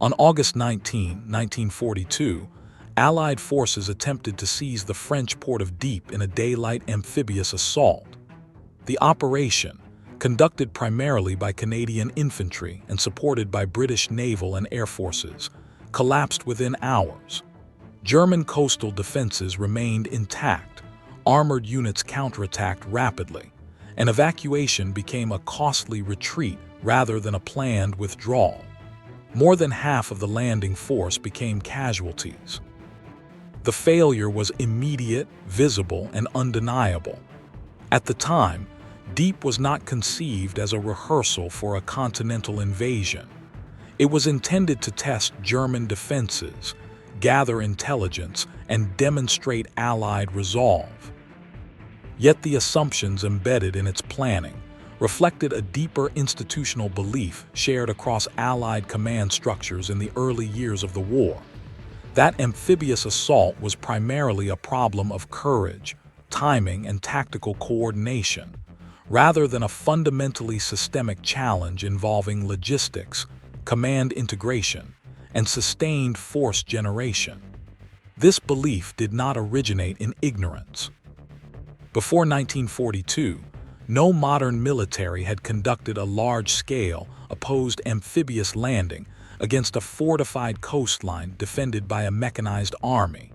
On August 19, 1942, Allied forces attempted to seize the French port of Dieppe in a daylight amphibious assault. The operation, conducted primarily by Canadian infantry and supported by British naval and air forces, collapsed within hours. German coastal defenses remained intact, armored units counterattacked rapidly, and evacuation became a costly retreat rather than a planned withdrawal. More than half of the landing force became casualties. The failure was immediate, visible, and undeniable. At the time, Dieppe was not conceived as a rehearsal for a continental invasion. It was intended to test German defenses, gather intelligence, and demonstrate Allied resolve. Yet the assumptions embedded in its planning reflected a deeper institutional belief shared across Allied command structures in the early years of the war. That amphibious assault was primarily a problem of courage, timing, and tactical coordination, rather than a fundamentally systemic challenge involving logistics, command integration, and sustained force generation. This belief did not originate in ignorance. Before 1942, no modern military had conducted a large-scale, opposed amphibious landing against a fortified coastline defended by a mechanized army.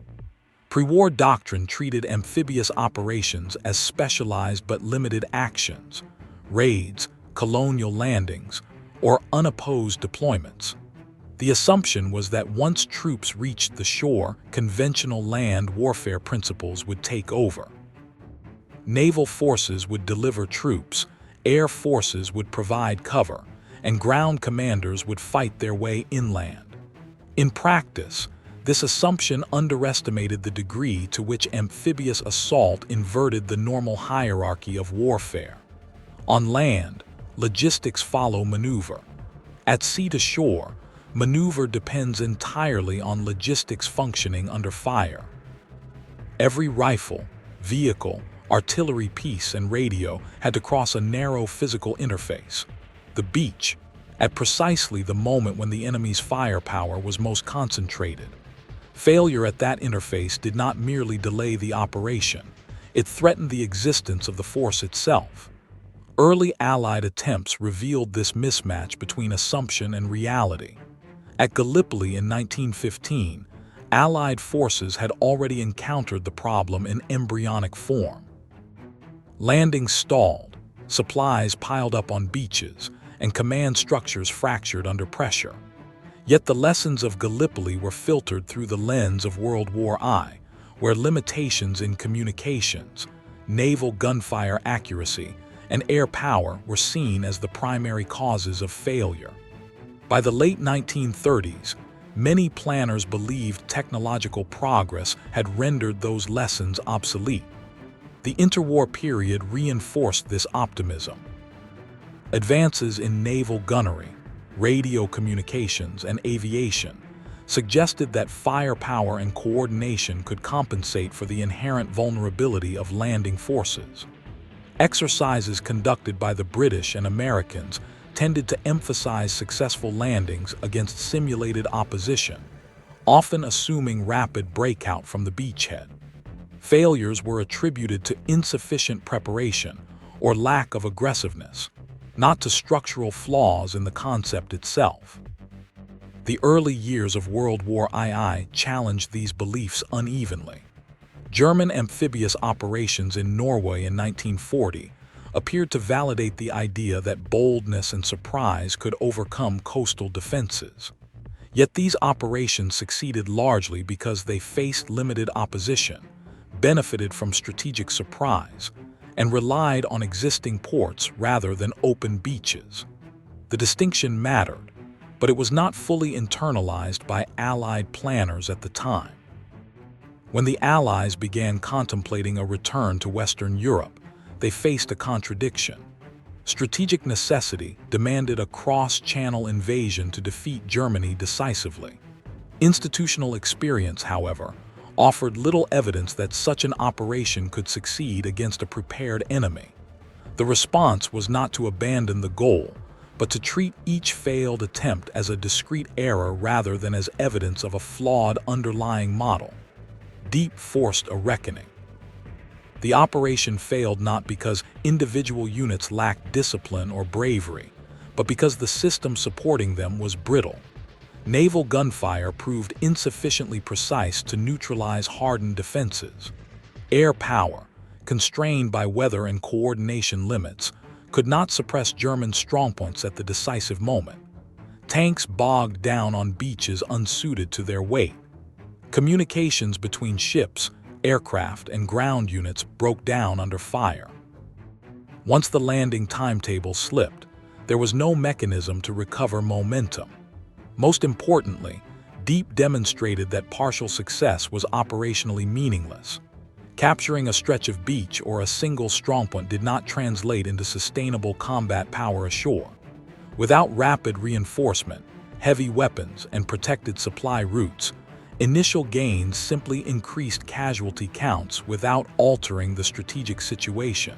Pre-war doctrine treated amphibious operations as specialized but limited actions, raids, colonial landings, or unopposed deployments. The assumption was that once troops reached the shore, conventional land warfare principles would take over. Naval forces would deliver troops, air forces would provide cover, and ground commanders would fight their way inland. In practice, this assumption underestimated the degree to which amphibious assault inverted the normal hierarchy of warfare. On land, logistics follow maneuver. At sea to shore, maneuver depends entirely on logistics functioning under fire. Every rifle, vehicle, artillery piece, and radio had to cross a narrow physical interface, the beach, at precisely the moment when the enemy's firepower was most concentrated. Failure at that interface did not merely delay the operation, it threatened the existence of the force itself. Early Allied attempts revealed this mismatch between assumption and reality. At Gallipoli in 1915, Allied forces had already encountered the problem in embryonic form. Landings stalled, supplies piled up on beaches, and command structures fractured under pressure. Yet the lessons of Gallipoli were filtered through the lens of World War I, where limitations in communications, naval gunfire accuracy, and air power were seen as the primary causes of failure. By the late 1930s, many planners believed technological progress had rendered those lessons obsolete. The interwar period reinforced this optimism. Advances in naval gunnery, radio communications, and aviation suggested that firepower and coordination could compensate for the inherent vulnerability of landing forces. Exercises conducted by the British and Americans tended to emphasize successful landings against simulated opposition, often assuming rapid breakout from the beachhead. Failures were attributed to insufficient preparation or lack of aggressiveness, not to structural flaws in the concept itself. The early years of World War II challenged these beliefs unevenly. German amphibious operations in Norway in 1940 appeared to validate the idea that boldness and surprise could overcome coastal defenses. Yet these operations succeeded largely because they faced limited opposition, benefited from strategic surprise, and relied on existing ports rather than open beaches. The distinction mattered, but it was not fully internalized by Allied planners at the time. When the Allies began contemplating a return to Western Europe, they faced a contradiction. Strategic necessity demanded a cross-channel invasion to defeat Germany decisively. Institutional experience, however, offered little evidence that such an operation could succeed against a prepared enemy. The response was not to abandon the goal, but to treat each failed attempt as a discrete error rather than as evidence of a flawed underlying model. Deep forced a reckoning. The operation failed not because individual units lacked discipline or bravery, but because the system supporting them was brittle. Naval gunfire proved insufficiently precise to neutralize hardened defenses. Air power, constrained by weather and coordination limits, could not suppress German strongpoints at the decisive moment. Tanks bogged down on beaches unsuited to their weight. Communications between ships, aircraft, and ground units broke down under fire. Once the landing timetable slipped, there was no mechanism to recover momentum. Most importantly, Deep demonstrated that partial success was operationally meaningless. Capturing a stretch of beach or a single strongpoint did not translate into sustainable combat power ashore. Without rapid reinforcement, heavy weapons, and protected supply routes, initial gains simply increased casualty counts without altering the strategic situation.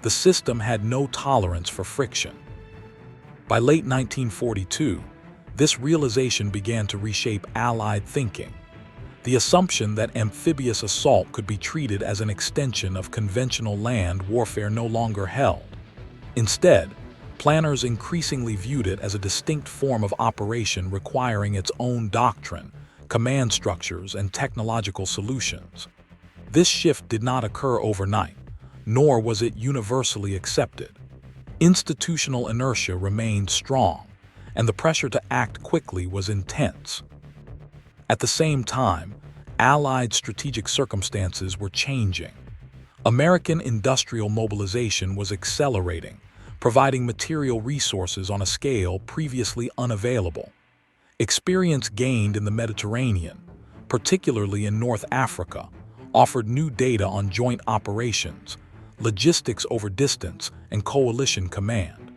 The system had no tolerance for friction. By late 1942, this realization began to reshape Allied thinking. The assumption that amphibious assault could be treated as an extension of conventional land warfare no longer held. Instead, planners increasingly viewed it as a distinct form of operation requiring its own doctrine, command structures, and technological solutions. This shift did not occur overnight, nor was it universally accepted. Institutional inertia remained strong, and the pressure to act quickly was intense. At the same time, Allied strategic circumstances were changing. American industrial mobilization was accelerating, providing material resources on a scale previously unavailable. Experience gained in the Mediterranean, particularly in North Africa, offered new data on joint operations, logistics over distance, and coalition command.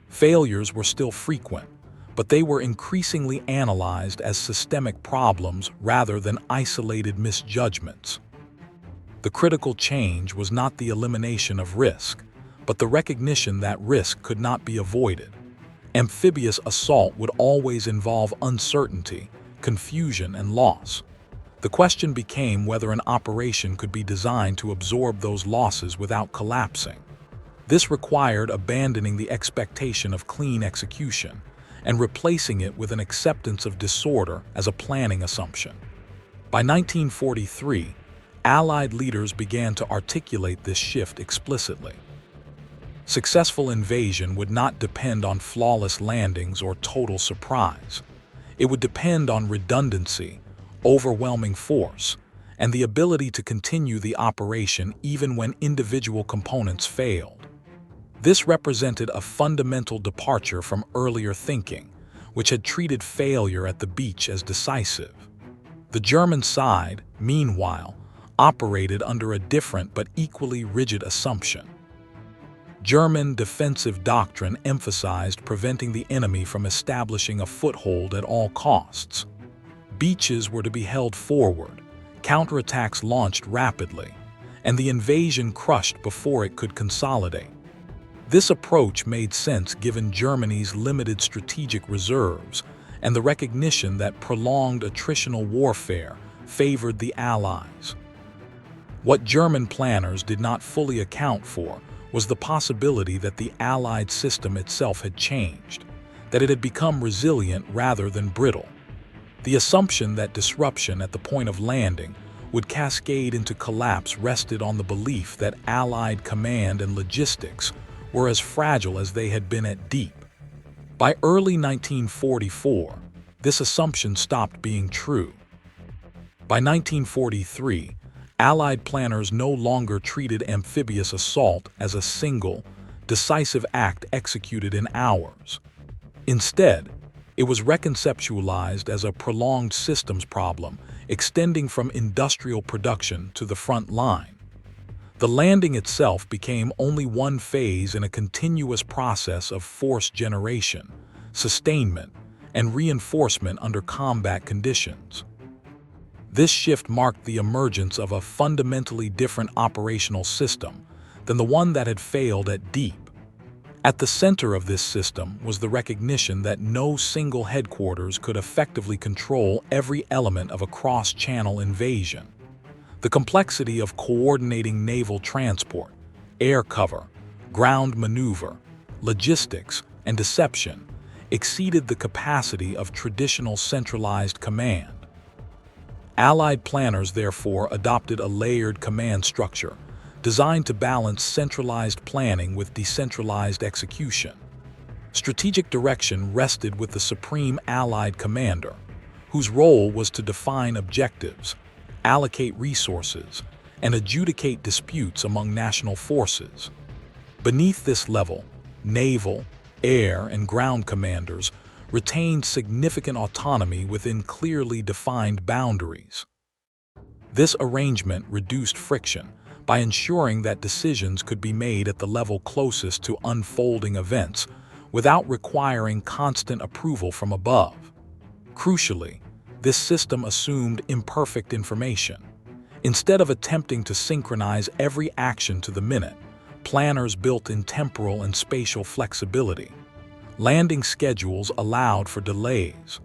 Failures were still frequent, but they were increasingly analyzed as systemic problems rather than isolated misjudgments. The critical change was not the elimination of risk, but the recognition that risk could not be avoided. Amphibious assault would always involve uncertainty, confusion, and loss. The question became whether an operation could be designed to absorb those losses without collapsing. This required abandoning the expectation of clean execution and replacing it with an acceptance of disorder as a planning assumption. By 1943, Allied leaders began to articulate this shift explicitly. Successful invasion would not depend on flawless landings or total surprise. It would depend on redundancy, overwhelming force, and the ability to continue the operation even when individual components failed. This represented a fundamental departure from earlier thinking, which had treated failure at the beach as decisive. The German side, meanwhile, operated under a different but equally rigid assumption. German defensive doctrine emphasized preventing the enemy from establishing a foothold at all costs. Beaches were to be held forward, counterattacks launched rapidly, and the invasion crushed before it could consolidate. This approach made sense given Germany's limited strategic reserves and the recognition that prolonged attritional warfare favored the Allies. What German planners did not fully account for was the possibility that the Allied system itself had changed, that it had become resilient rather than brittle. The assumption that disruption at the point of landing would cascade into collapse rested on the belief that Allied command and logistics were as fragile as they had been at deep. By early 1944, this assumption stopped being true. By 1943, Allied planners no longer treated amphibious assault as a single, decisive act executed in hours. Instead, it was reconceptualized as a prolonged systems problem extending from industrial production to the front line. The landing itself became only one phase in a continuous process of force generation, sustainment, and reinforcement under combat conditions. This shift marked the emergence of a fundamentally different operational system than the one that had failed at deep. At the center of this system was the recognition that no single headquarters could effectively control every element of a cross-channel invasion. The complexity of coordinating naval transport, air cover, ground maneuver, logistics, and deception exceeded the capacity of traditional centralized command. Allied planners therefore adopted a layered command structure designed to balance centralized planning with decentralized execution. Strategic direction rested with the supreme Allied commander, whose role was to define objectives, allocate resources, and adjudicate disputes among national forces. Beneath this level, naval, air, and ground commanders retained significant autonomy within clearly defined boundaries. This arrangement reduced friction by ensuring that decisions could be made at the level closest to unfolding events without requiring constant approval from above. Crucially, this system assumed imperfect information. Instead of attempting to synchronize every action to the minute, planners built in temporal and spatial flexibility. Landing schedules allowed for delays.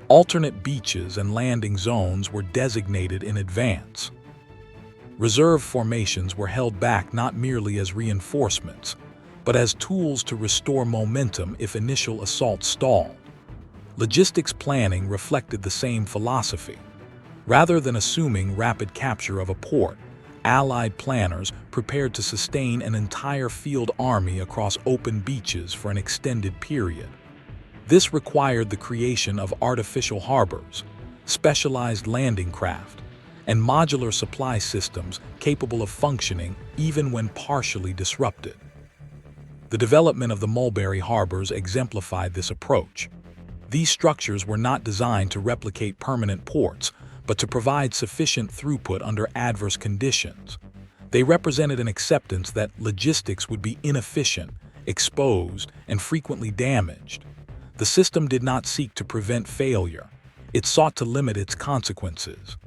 Alternate beaches and landing zones were designated in advance. Reserve formations were held back not merely as reinforcements, but as tools to restore momentum if initial assaults stalled. Logistics planning reflected the same philosophy. Rather than assuming rapid capture of a port, Allied planners prepared to sustain an entire field army across open beaches for an extended period. This required the creation of artificial harbors, specialized landing craft, and modular supply systems capable of functioning even when partially disrupted. The development of the Mulberry harbors exemplified this approach. These structures were not designed to replicate permanent ports, but to provide sufficient throughput under adverse conditions. They represented an acceptance that logistics would be inefficient, exposed, and frequently damaged. The system did not seek to prevent failure. It sought to limit its consequences.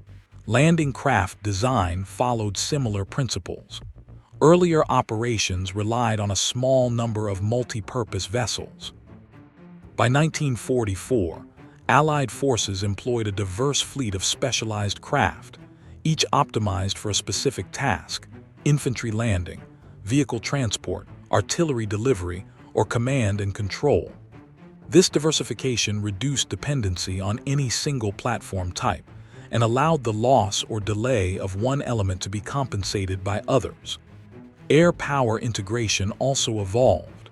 Landing craft design followed similar principles. Earlier operations relied on a small number of multi-purpose vessels. By 1944, Allied forces employed a diverse fleet of specialized craft, each optimized for a specific task: infantry landing, vehicle transport, artillery delivery, or command and control. This diversification reduced dependency on any single platform type and allowed the loss or delay of one element to be compensated by others. Air power integration also evolved.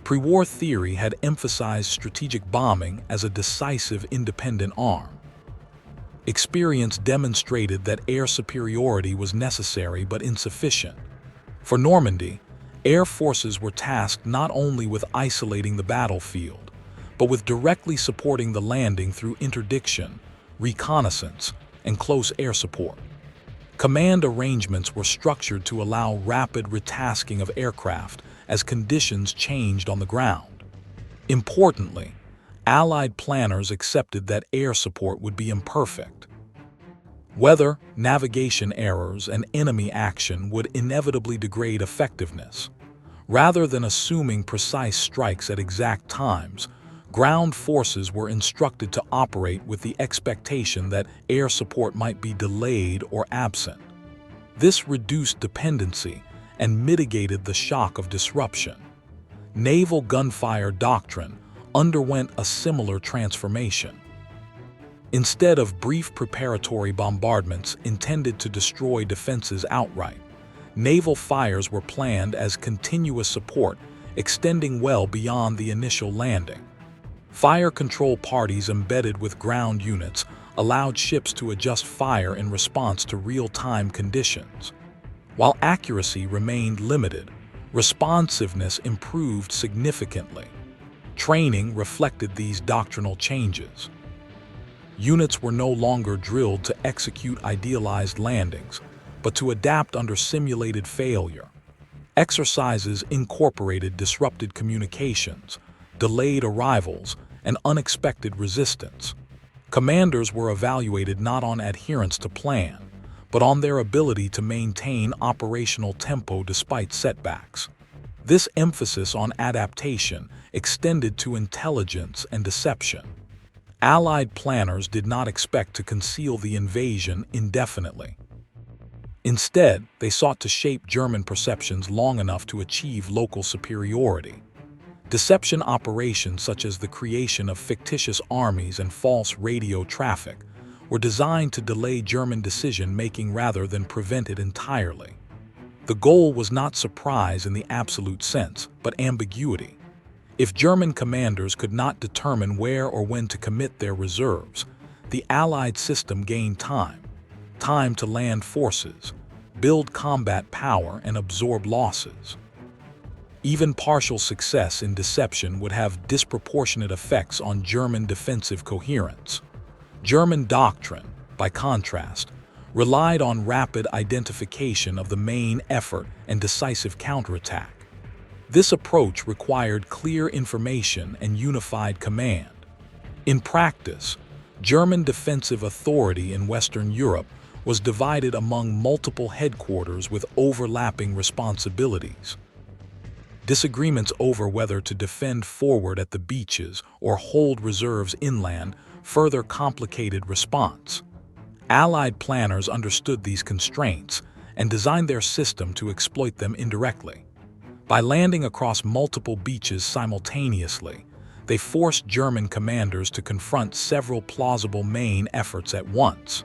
Pre-war theory had emphasized strategic bombing as a decisive independent arm. Experience demonstrated that air superiority was necessary but insufficient. For Normandy, air forces were tasked not only with isolating the battlefield, but with directly supporting the landing through interdiction, reconnaissance, and close air support. Command arrangements were structured to allow rapid retasking of aircraft as conditions changed on the ground. Importantly, Allied planners accepted that air support would be imperfect. Weather, navigation errors, and enemy action would inevitably degrade effectiveness. Rather than assuming precise strikes at exact times, ground forces were instructed to operate with the expectation that air support might be delayed or absent. This reduced dependency and mitigated the shock of disruption. Naval gunfire doctrine underwent a similar transformation. Instead of brief preparatory bombardments intended to destroy defenses outright, naval fires were planned as continuous support, extending well beyond the initial landing. Fire control parties embedded with ground units allowed ships to adjust fire in response to real-time conditions. While accuracy remained limited, responsiveness improved significantly. Training reflected these doctrinal changes. Units were no longer drilled to execute idealized landings, but to adapt under simulated failure. Exercises incorporated disrupted communications, delayed arrivals, and unexpected resistance. Commanders were evaluated not on adherence to plan, but on their ability to maintain operational tempo despite setbacks. This emphasis on adaptation extended to intelligence and deception. Allied planners did not expect to conceal the invasion indefinitely. Instead, they sought to shape German perceptions long enough to achieve local superiority. Deception operations such as the creation of fictitious armies and false radio traffic were designed to delay German decision-making rather than prevent it entirely. The goal was not surprise in the absolute sense, but ambiguity. If German commanders could not determine where or when to commit their reserves, the Allied system gained time to land forces, build combat power, and absorb losses. Even partial success in deception would have disproportionate effects on German defensive coherence. German doctrine, by contrast, relied on rapid identification of the main effort and decisive counterattack. This approach required clear information and unified command. In practice, German defensive authority in Western Europe was divided among multiple headquarters with overlapping responsibilities. Disagreements over whether to defend forward at the beaches or hold reserves inland further complicated response. Allied planners understood these constraints and designed their system to exploit them indirectly. By landing across multiple beaches simultaneously, they forced German commanders to confront several plausible main efforts at once.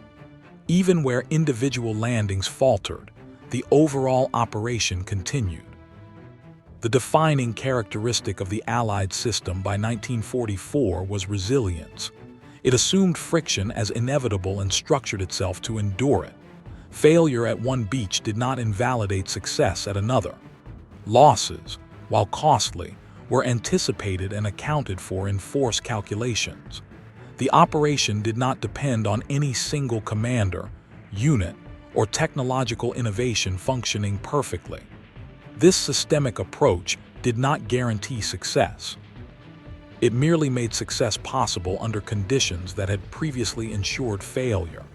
Even where individual landings faltered, the overall operation continued. The defining characteristic of the Allied system by 1944 was resilience. It assumed friction as inevitable and structured itself to endure it. Failure at one beach did not invalidate success at another. Losses, while costly, were anticipated and accounted for in force calculations. The operation did not depend on any single commander, unit, or technological innovation functioning perfectly. This systemic approach did not guarantee success. It merely made success possible under conditions that had previously ensured failure.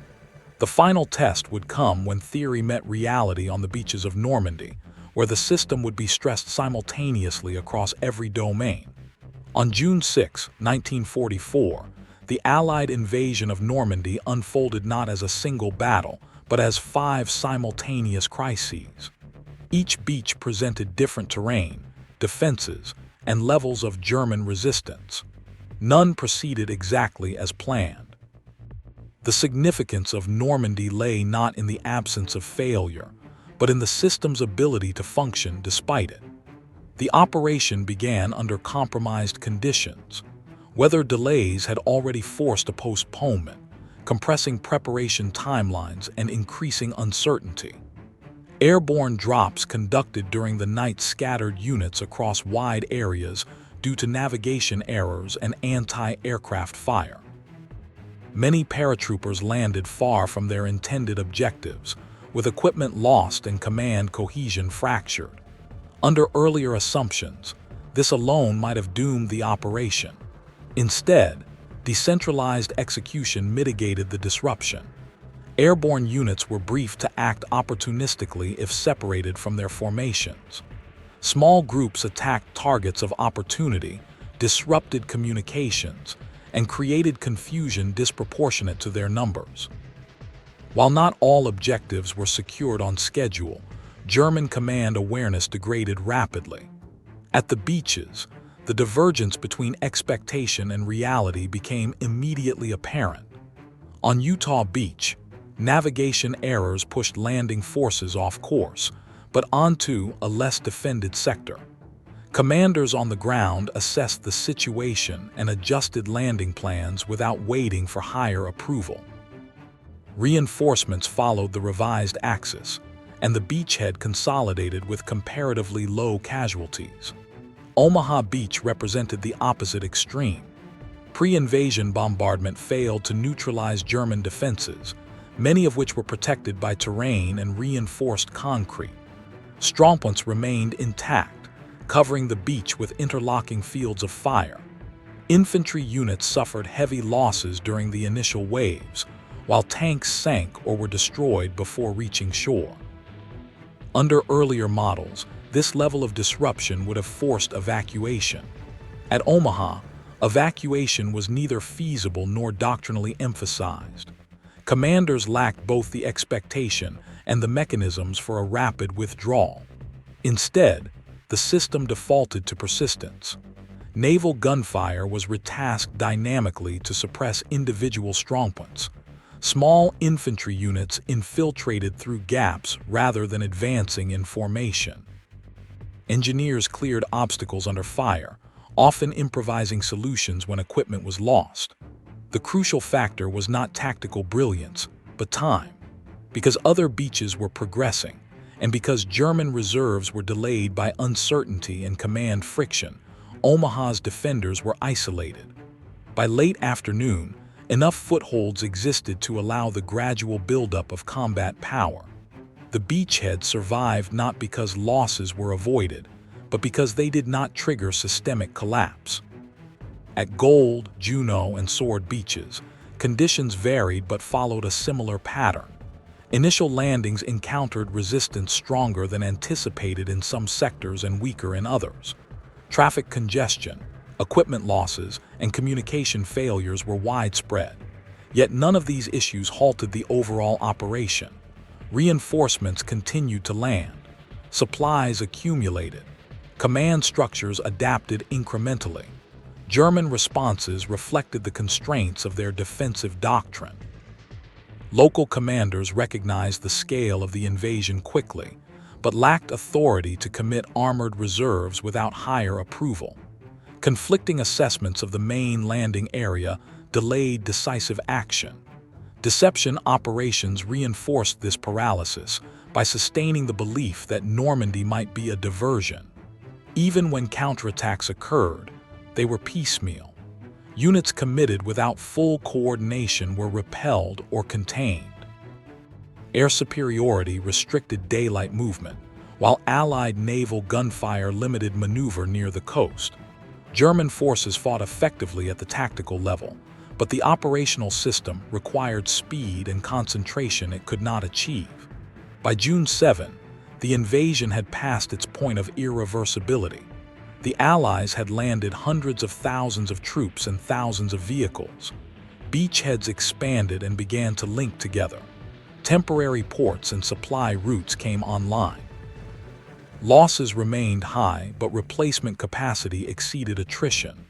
The final test would come when theory met reality on the beaches of Normandy, where the system would be stressed simultaneously across every domain. On June 6, 1944, the Allied invasion of Normandy unfolded not as a single battle, but as 5 simultaneous crises. Each beach presented different terrain, defenses, and levels of German resistance. None proceeded exactly as planned. The significance of Normandy lay not in the absence of failure, but in the system's ability to function despite it. The operation began under compromised conditions. Weather delays had already forced a postponement, compressing preparation timelines and increasing uncertainty. Airborne drops conducted during the night scattered units across wide areas due to navigation errors and anti-aircraft fire. Many paratroopers landed far from their intended objectives, with equipment lost and command cohesion fractured. Under earlier assumptions, this alone might have doomed the operation. Instead, decentralized execution mitigated the disruption. Airborne units were briefed to act opportunistically if separated from their formations. Small groups attacked targets of opportunity, disrupted communications, and created confusion disproportionate to their numbers. While not all objectives were secured on schedule, German command awareness degraded rapidly. At the beaches, the divergence between expectation and reality became immediately apparent. On Utah Beach, navigation errors pushed landing forces off course, but onto a less defended sector. Commanders on the ground assessed the situation and adjusted landing plans without waiting for higher approval. Reinforcements followed the revised axis, and the beachhead consolidated with comparatively low casualties. Omaha Beach represented the opposite extreme. Pre-invasion bombardment failed to neutralize German defenses, many of which were protected by terrain and reinforced concrete. Strompoints remained intact, covering the beach with interlocking fields of fire. Infantry units suffered heavy losses during the initial waves, while tanks sank or were destroyed before reaching shore. Under earlier models, this level of disruption would have forced evacuation. At Omaha, evacuation was neither feasible nor doctrinally emphasized. Commanders lacked both the expectation and the mechanisms for a rapid withdrawal. Instead, the system defaulted to persistence. Naval gunfire was retasked dynamically to suppress individual strongpoints. Small infantry units infiltrated through gaps rather than advancing in formation. Engineers cleared obstacles under fire, often improvising solutions when equipment was lost. The crucial factor was not tactical brilliance, but time. Because other beaches were progressing, and because German reserves were delayed by uncertainty and command friction, Omaha's defenders were isolated. By late afternoon, enough footholds existed to allow the gradual buildup of combat power. The beachhead survived not because losses were avoided, but because they did not trigger systemic collapse. At Gold, Juno, and Sword beaches, conditions varied but followed a similar pattern. Initial landings encountered resistance stronger than anticipated in some sectors and weaker in others. Traffic congestion, equipment losses, and communication failures were widespread. Yet none of these issues halted the overall operation. Reinforcements continued to land. Supplies accumulated. Command structures adapted incrementally. German responses reflected the constraints of their defensive doctrine. Local commanders recognized the scale of the invasion quickly, but lacked authority to commit armored reserves without higher approval. Conflicting assessments of the main landing area delayed decisive action. Deception operations reinforced this paralysis by sustaining the belief that Normandy might be a diversion. Even when counterattacks occurred, they were piecemeal. Units committed without full coordination were repelled or contained. Air superiority restricted daylight movement, while Allied naval gunfire limited maneuver near the coast. German forces fought effectively at the tactical level, but the operational system required speed and concentration it could not achieve. By June 7, the invasion had passed its point of irreversibility. The Allies had landed hundreds of thousands of troops and thousands of vehicles. Beachheads expanded and began to link together. Temporary ports and supply routes came online. Losses remained high, but replacement capacity exceeded attrition.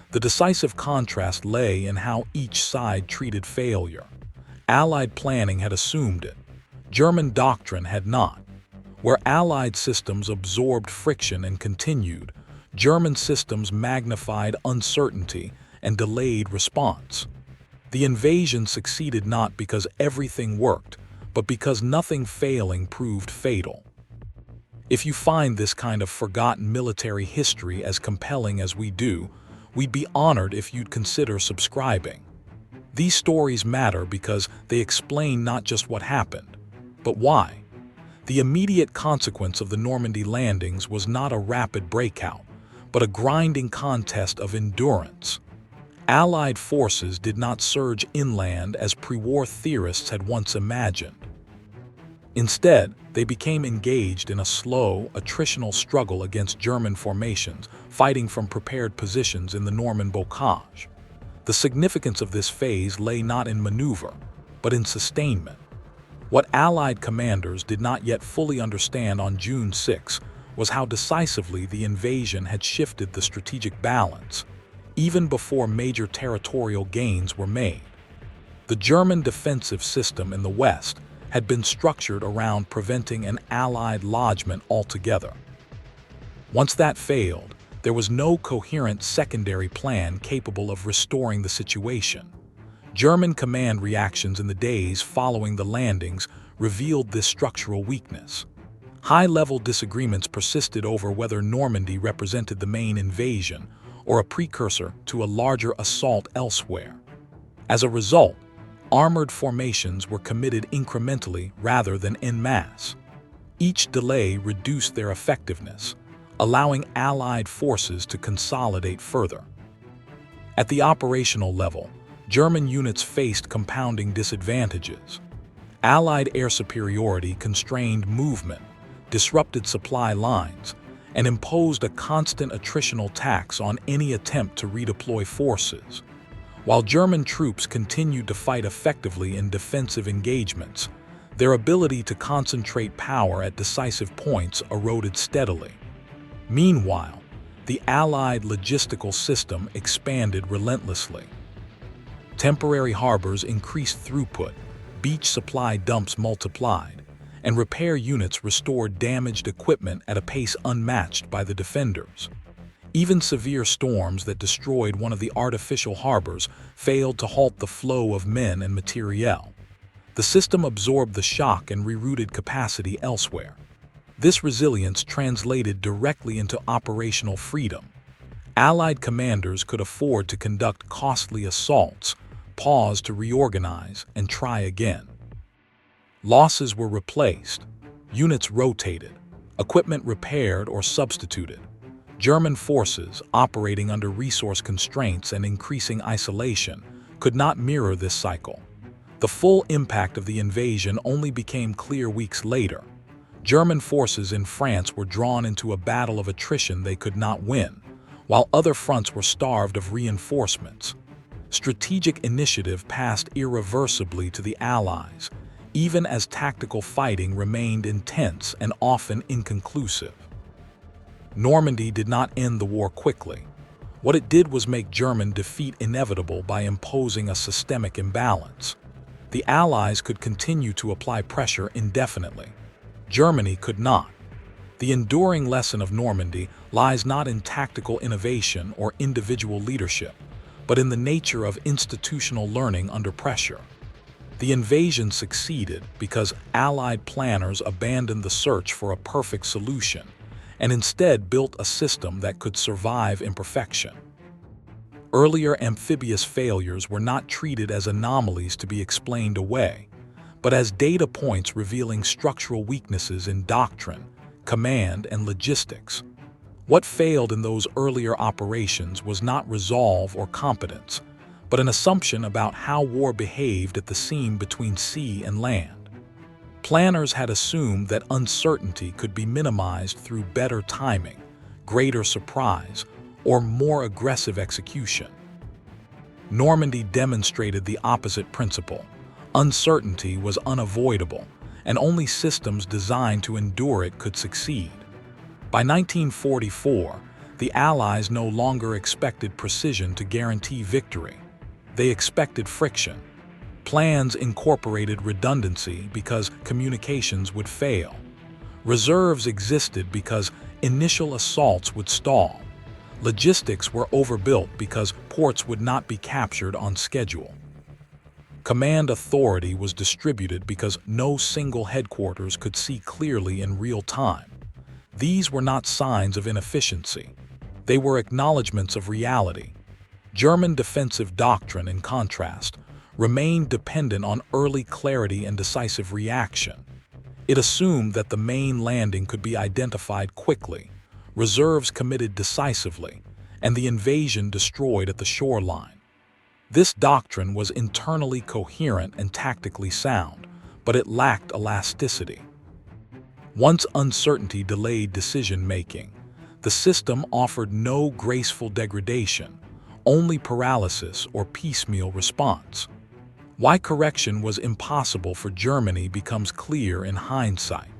The decisive contrast lay in how each side treated failure. Allied planning had assumed it. German doctrine had not. Where Allied systems absorbed friction and continued, German systems magnified uncertainty and delayed response. The invasion succeeded not because everything worked, but because nothing failing proved fatal. If you find this kind of forgotten military history as compelling as we do, we'd be honored if you'd consider subscribing. These stories matter because they explain not just what happened, but why. The immediate consequence of the Normandy landings was not a rapid breakout, but a grinding contest of endurance. Allied forces did not surge inland as pre-war theorists had once imagined. Instead, they became engaged in a slow, attritional struggle against German formations, fighting from prepared positions in the Norman bocage. The significance of this phase lay not in maneuver, but in sustainment. What Allied commanders did not yet fully understand on June 6 was how decisively the invasion had shifted the strategic balance, even before major territorial gains were made. The German defensive system in the West had been structured around preventing an Allied lodgment altogether. Once that failed, there was no coherent secondary plan capable of restoring the situation. German command reactions in the days following the landings revealed this structural weakness. High-level disagreements persisted over whether Normandy represented the main invasion or a precursor to a larger assault elsewhere. As a result, armored formations were committed incrementally rather than en masse. Each delay reduced their effectiveness, allowing Allied forces to consolidate further. At the operational level, German units faced compounding disadvantages. Allied air superiority constrained movement, disrupted supply lines, and imposed a constant attritional tax on any attempt to redeploy forces. While German troops continued to fight effectively in defensive engagements, their ability to concentrate power at decisive points eroded steadily. Meanwhile, the Allied logistical system expanded relentlessly. Temporary harbors increased throughput, beach supply dumps multiplied, and repair units restored damaged equipment at a pace unmatched by the defenders. Even severe storms that destroyed one of the artificial harbors failed to halt the flow of men and materiel. The system absorbed the shock and rerouted capacity elsewhere. This resilience translated directly into operational freedom. Allied commanders could afford to conduct costly assaults, pause to reorganize, and try again. Losses were replaced, units rotated, equipment repaired or substituted. German forces, operating under resource constraints and increasing isolation, could not mirror this cycle. The full impact of the invasion only became clear weeks later. German forces in France were drawn into a battle of attrition they could not win, while other fronts were starved of reinforcements. Strategic initiative passed irreversibly to the Allies, even as tactical fighting remained intense and often inconclusive. Normandy did not end the war quickly. What it did was make German defeat inevitable by imposing a systemic imbalance. The Allies could continue to apply pressure indefinitely. Germany could not. The enduring lesson of Normandy lies not in tactical innovation or individual leadership, but in the nature of institutional learning under pressure. The invasion succeeded because Allied planners abandoned the search for a perfect solution and instead built a system that could survive imperfection. Earlier amphibious failures were not treated as anomalies to be explained away, but as data points revealing structural weaknesses in doctrine, command, and logistics. What failed in those earlier operations was not resolve or competence, but an assumption about how war behaved at the seam between sea and land. Planners had assumed that uncertainty could be minimized through better timing, greater surprise, or more aggressive execution. Normandy demonstrated the opposite principle. Uncertainty was unavoidable, and only systems designed to endure it could succeed. By 1944, the Allies no longer expected precision to guarantee victory. They expected friction. Plans incorporated redundancy because communications would fail. Reserves existed because initial assaults would stall. Logistics were overbuilt because ports would not be captured on schedule. Command authority was distributed because no single headquarters could see clearly in real time. These were not signs of inefficiency. They were acknowledgments of reality. German defensive doctrine, in contrast, remained dependent on early clarity and decisive reaction. It assumed that the main landing could be identified quickly, reserves committed decisively, and the invasion destroyed at the shoreline. This doctrine was internally coherent and tactically sound, but it lacked elasticity. Once uncertainty delayed decision-making, the system offered no graceful degradation, only paralysis or piecemeal response. Why correction was impossible for Germany becomes clear in hindsight.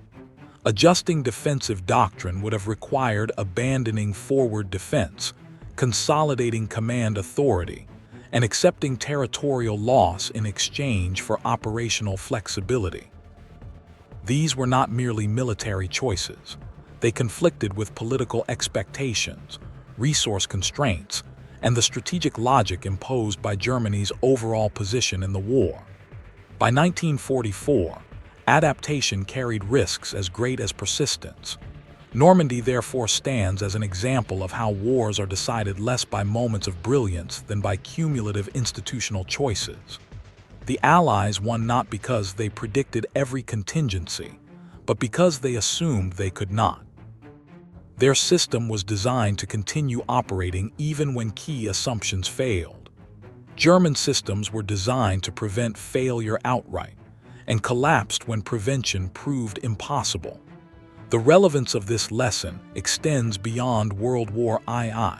Adjusting defensive doctrine would have required abandoning forward defense, consolidating command authority, and accepting territorial loss in exchange for operational flexibility. These were not merely military choices. They conflicted with political expectations, resource constraints, and the strategic logic imposed by Germany's overall position in the war. By 1944, adaptation carried risks as great as persistence. Normandy therefore stands as an example of how wars are decided less by moments of brilliance than by cumulative institutional choices. The Allies won not because they predicted every contingency, but because they assumed they could not. Their system was designed to continue operating even when key assumptions failed. German systems were designed to prevent failure outright, and collapsed when prevention proved impossible. The relevance of this lesson extends beyond World War II.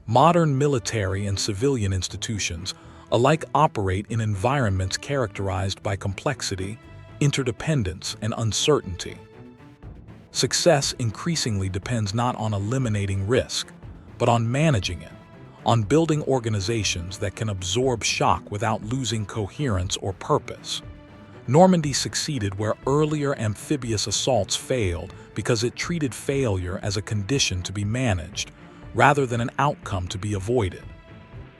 Modern military and civilian institutions alike operate in environments characterized by complexity, interdependence, and uncertainty. Success increasingly depends not on eliminating risk, but on managing it, on building organizations that can absorb shock without losing coherence or purpose. Normandy succeeded where earlier amphibious assaults failed because it treated failure as a condition to be managed, rather than an outcome to be avoided.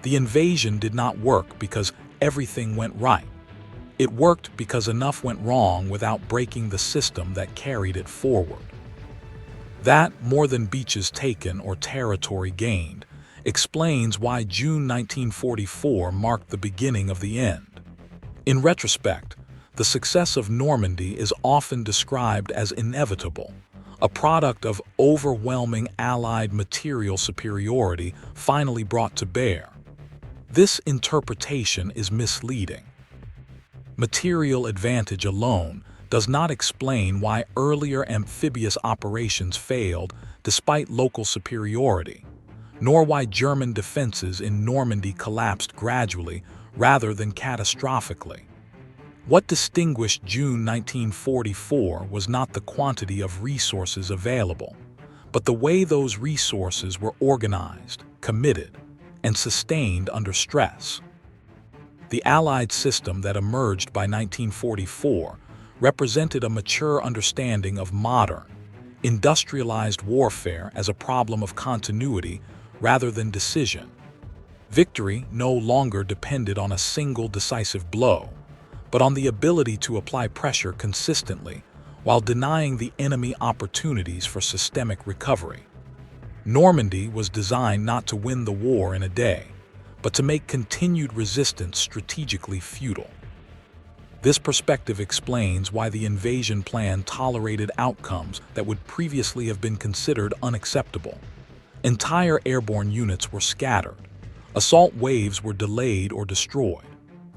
The invasion did not work because everything went right. It worked because enough went wrong without breaking the system that carried it forward. That, more than beaches taken or territory gained, explains why June 1944 marked the beginning of the end. In retrospect, the success of Normandy is often described as inevitable, a product of overwhelming Allied material superiority finally brought to bear. This interpretation is misleading. Material advantage alone does not explain why earlier amphibious operations failed despite local superiority, nor why German defenses in Normandy collapsed gradually rather than catastrophically. What distinguished June 1944 was not the quantity of resources available, but the way those resources were organized, committed, and sustained under stress. The Allied system that emerged by 1944 represented a mature understanding of modern, industrialized warfare as a problem of continuity rather than decision. Victory no longer depended on a single decisive blow, but on the ability to apply pressure consistently while denying the enemy opportunities for systemic recovery. Normandy was designed not to win the war in a day, but to make continued resistance strategically futile. This perspective explains why the invasion plan tolerated outcomes that would previously have been considered unacceptable. Entire airborne units were scattered. Assault waves were delayed or destroyed.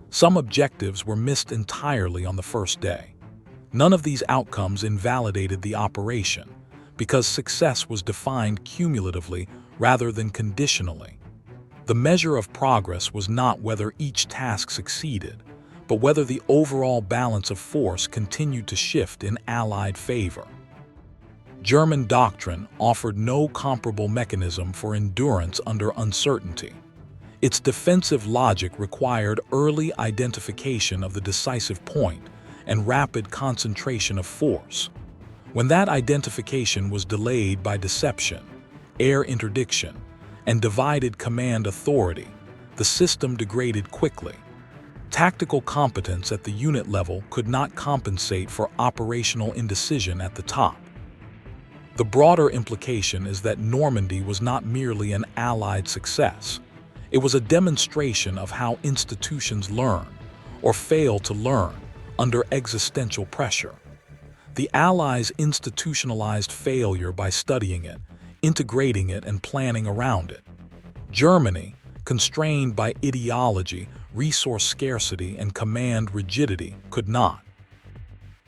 Some objectives were missed entirely on the first day. None of these outcomes invalidated the operation, because success was defined cumulatively rather than conditionally. The measure of progress was not whether each task succeeded, but whether the overall balance of force continued to shift in Allied favor. German doctrine offered no comparable mechanism for endurance under uncertainty. Its defensive logic required early identification of the decisive point and rapid concentration of force. When that identification was delayed by deception, air interdiction, and divided command authority, the system degraded quickly. Tactical competence at the unit level could not compensate for operational indecision at the top. The broader implication is that Normandy was not merely an Allied success. It was a demonstration of how institutions learn, or fail to learn, under existential pressure. The Allies institutionalized failure by studying it, integrating it, and planning around it. Germany, constrained by ideology, resource scarcity, and command rigidity, could not.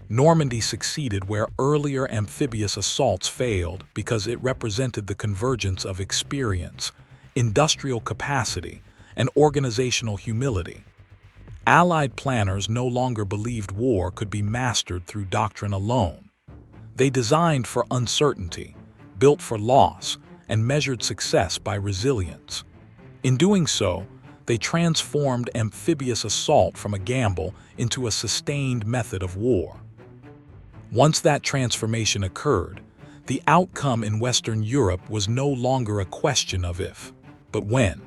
Normandy succeeded where earlier amphibious assaults failed because it represented the convergence of experience, industrial capacity, and organizational humility. Allied planners no longer believed war could be mastered through doctrine alone. They designed for uncertainty, built for loss, and measured success by resilience. In doing so, they transformed amphibious assault from a gamble into a sustained method of war. Once that transformation occurred, the outcome in Western Europe was no longer a question of if, but when.